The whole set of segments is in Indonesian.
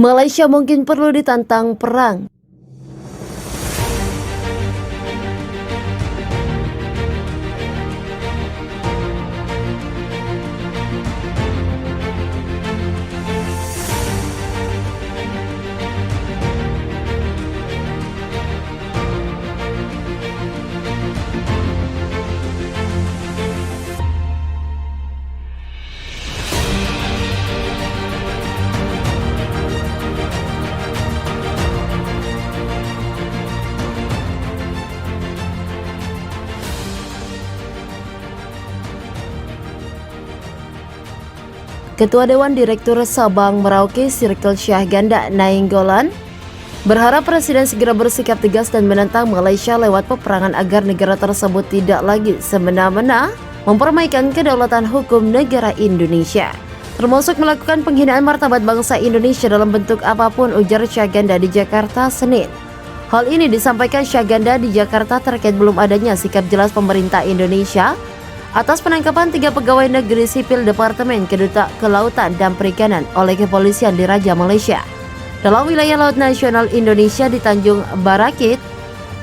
Malaysia mungkin perlu ditantang perang. Ketua Dewan Direktur Sabang Merauke Circle Syahganda Nainggolan berharap Presiden segera bersikap tegas dan menentang Malaysia lewat peperangan agar negara tersebut tidak lagi semena-mena mempermainkan kedaulatan hukum negara Indonesia, termasuk melakukan penghinaan martabat bangsa Indonesia dalam bentuk apapun, ujar Syahganda di Jakarta Senin. Hal ini disampaikan Syahganda di Jakarta terkait belum adanya sikap jelas pemerintah Indonesia atas penangkapan 3 pegawai negeri sipil Departemen Kelautan dan Perikanan oleh kepolisian di Raja Malaysia dalam wilayah Laut Nasional Indonesia di Tanjung Barakit,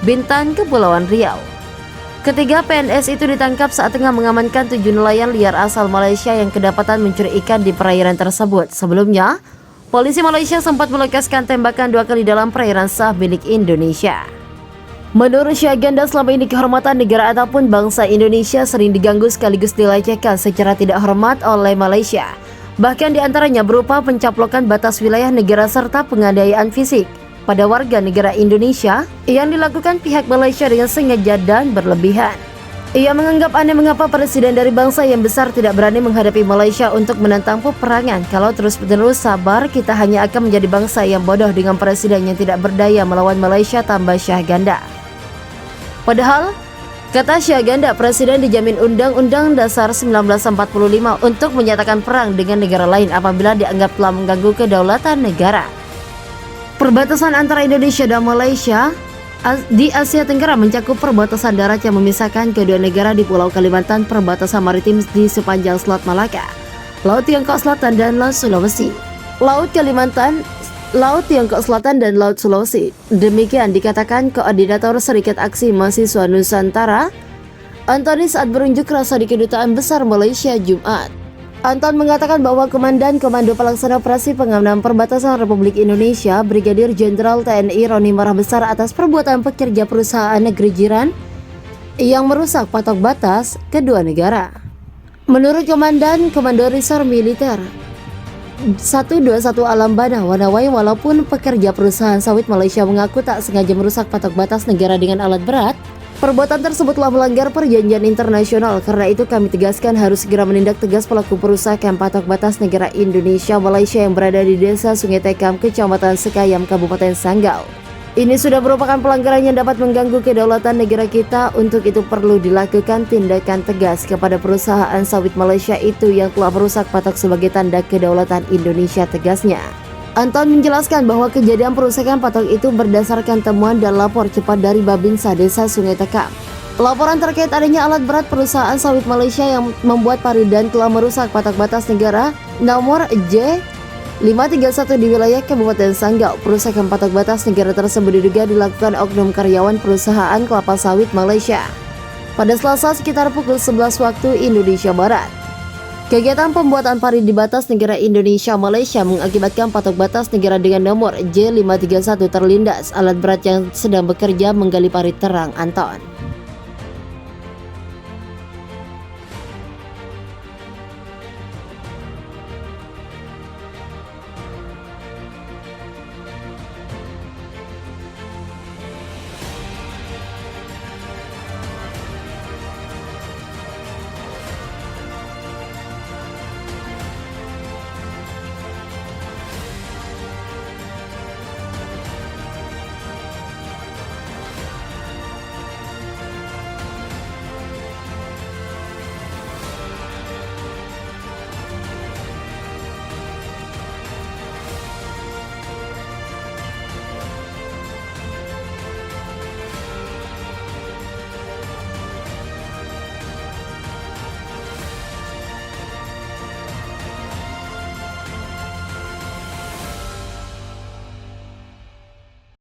Bintan, Kepulauan Riau. Ketiga PNS itu ditangkap saat tengah mengamankan 7 nelayan liar asal Malaysia yang kedapatan mencuri ikan di perairan tersebut. Sebelumnya, polisi Malaysia sempat melekaskan tembakan 2 kali dalam perairan sah milik Indonesia. Menurut Syahganda, selama ini kehormatan negara ataupun bangsa Indonesia sering diganggu sekaligus dilecehkan secara tidak hormat oleh Malaysia. Bahkan diantaranya berupa pencaplokan batas wilayah negara serta penganiayaan fisik pada warga negara Indonesia yang dilakukan pihak Malaysia dengan sengaja dan berlebihan. Ia menganggap aneh mengapa presiden dari bangsa yang besar tidak berani menghadapi Malaysia untuk menentang peperangan. Kalau terus-menerus sabar, kita hanya akan menjadi bangsa yang bodoh dengan presiden yang tidak berdaya melawan Malaysia, tambah Syahganda. Padahal, kata Syahganda, Presiden dijamin Undang-Undang Dasar 1945 untuk menyatakan perang dengan negara lain apabila dianggap telah mengganggu kedaulatan negara. Perbatasan antara Indonesia dan Malaysia di Asia Tenggara mencakup perbatasan darat yang memisahkan kedua negara di Pulau Kalimantan, perbatasan maritim di sepanjang Selat Malaka, Laut Tiongkok Selatan dan Laut Sulawesi, Laut Kalimantan, Laut Tiongkok Selatan dan Laut Sulawesi. Demikian dikatakan Koordinator Serikat Aksi Mahasiswa Nusantara, Antoni, saat berunjuk rasa di Kedutaan Besar Malaysia Jumat. Anton mengatakan bahwa Komandan Komando Pelaksana Operasi Pengamanan Perbatasan Republik Indonesia, Brigadir Jenderal TNI Roni marah besar atas perbuatan pekerja perusahaan negeri jiran yang merusak patok batas kedua negara. Menurut Komandan Komando Resor Militer 121 Alam Bana Wanawai, walaupun pekerja perusahaan sawit Malaysia mengaku tak sengaja merusak patok batas negara dengan alat berat, perbuatan tersebut telah melanggar perjanjian internasional. Karena itu kami tegaskan harus segera menindak tegas pelaku perusakan patok batas negara Indonesia Malaysia yang berada di Desa Sungai Tekam, Kecamatan Sekayam, Kabupaten Sanggau. Ini sudah merupakan pelanggaran yang dapat mengganggu kedaulatan negara kita. Untuk itu perlu dilakukan tindakan tegas kepada perusahaan sawit Malaysia itu yang telah merusak patok sebagai tanda kedaulatan Indonesia, tegasnya. Anton menjelaskan bahwa kejadian perusakan patok itu berdasarkan temuan dan lapor cepat dari Babinsa Desa Sungai Tekam. Laporan terkait adanya alat berat perusahaan sawit Malaysia yang membuat Paridan telah merusak patok batas negara nomor J531 di wilayah Kabupaten Sanggau. Perusakan patok batas negara tersebut diduga dilakukan oknum karyawan perusahaan kelapa sawit Malaysia pada Selasa sekitar pukul 11 waktu Indonesia Barat. Kegiatan pembuatan parit di batas negara Indonesia Malaysia mengakibatkan patok batas negara dengan nomor J531 terlindas alat berat yang sedang bekerja menggali parit, terang Anton.